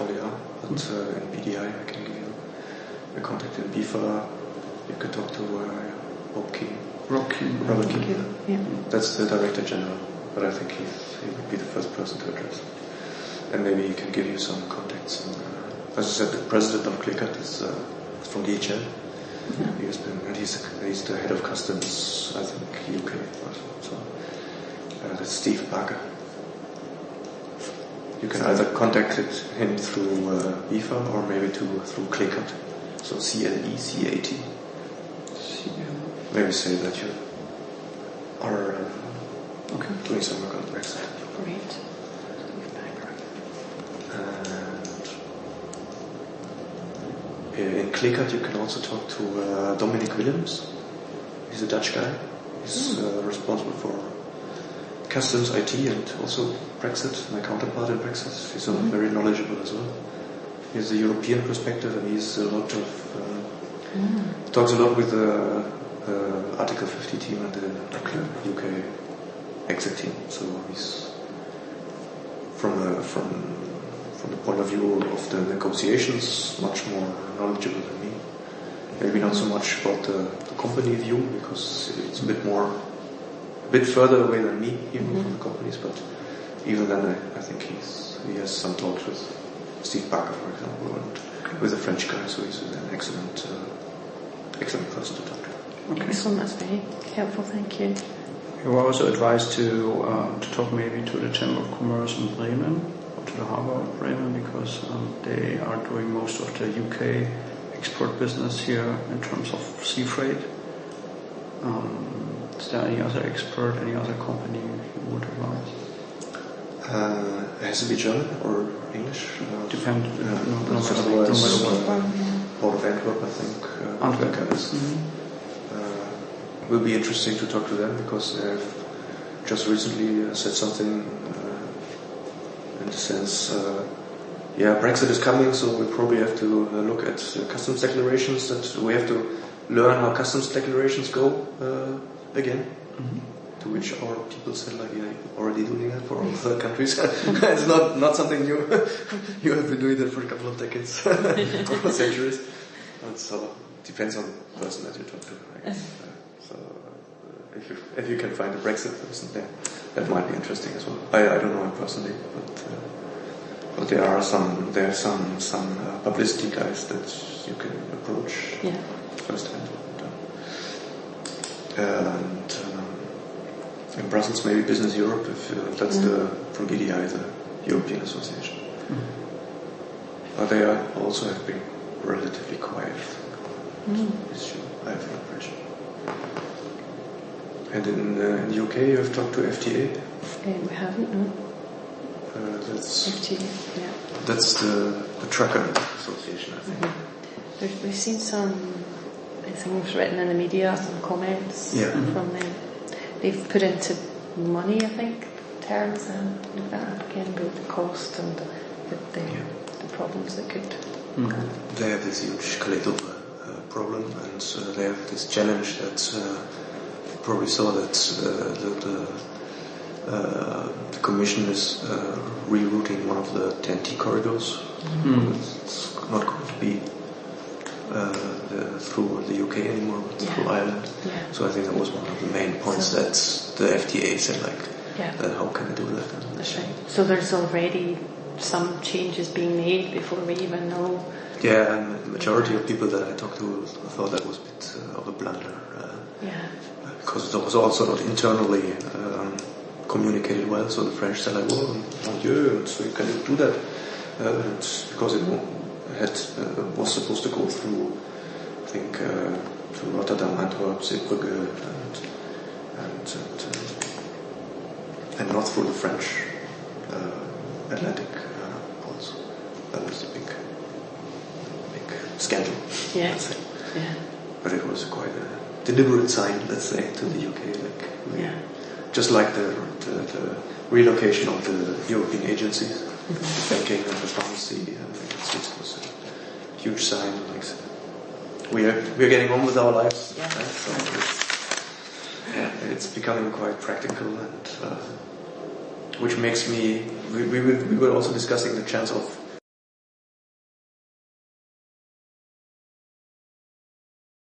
portfolio, but in BDI I can give you a contact in BIFA. You can talk to Robert King. Robert King. Yeah. That's the Director General, but I think he would be the first person to address. And maybe he can give you some contacts. And, as I said, the president of ClearCut is from DHL. Yeah. He's the head of customs, I think, UK. So that's Steve Parker. You can either contact him through BIFA or maybe through ClearCut. So CLECAT. Maybe say that you are doing some work on Brexit. Great. And in ClearCut you can also talk to Dominic Willems. He's a Dutch guy. He's responsible for customs, IT, and also Brexit, my counterpart in Brexit. He's very knowledgeable as well. He has a European perspective, and he's talks a lot with the Article 50 team and the UK exit team. So he's from the point of view of the negotiations much more knowledgeable than me. Maybe not so much about the company view, because it's a bit further away than me, even from the companies. But even then, I think he has some talks with Steve Parker, for example, and with a French guy. So he's an excellent person to talk to. Okay. Excellent, that's very helpful, thank you. You were also advised to talk maybe to the Chamber of Commerce in Bremen, or to the Harbour of Bremen, because they are doing most of the UK export business here in terms of sea freight. Is there any other expert, any other company you would advise? It has to be German or English? Depend. No matter what. Port of Antwerp, I think. Antwerp. Will be interesting to talk to them, because they have just recently said something in the sense, Brexit is coming, so we probably have to look at customs declarations. That we have to learn how customs declarations go again. To which our people said, you're already doing that for all third countries. It's not something new. You have been doing that for a couple of decades or centuries. And so it depends on the person that you talk to, I guess. So if you can find a Brexit person there, that might be interesting as well. I don't know him personally, but there are some publicity guys that you can approach firsthand. And in Brussels, maybe Business Europe, if that's from BDI, the European Association. But they also have been relatively quiet. I have the impression. And in the UK, you have talked to FTA? We haven't, no. That's FTA, That's the trucker association, I think. We've seen some things written in the media, some comments from them. They've put into money, I think, terms and again about the cost and the problems that could come. They have this huge collateral problem, and they have this challenge that you probably saw that the Commission is rerouting one of the TEN-T corridors. It's not going to be through the UK anymore, but through Ireland. So I think that was one of the main points that the FTA said, how can I do that? That's right. So there's already some changes being made before we even know. Yeah, and the majority of people that I talked to thought that was a bit of a blunder. Because it was also not internally communicated well. So the French said, mon Dieu, so you can do that. Because it was supposed to go through, I think, to Rotterdam, Antwerp, Zeebrugge, and not through the French Atlantic ports. That was a big scandal. Let's say. But it was quite a deliberate sign, let's say, to the UK. Just like the relocation of the European agencies, the banking and the pharmacy. It was a huge sign. We are getting on with our lives. So it's becoming quite practical, and which makes me. We were also discussing the chance of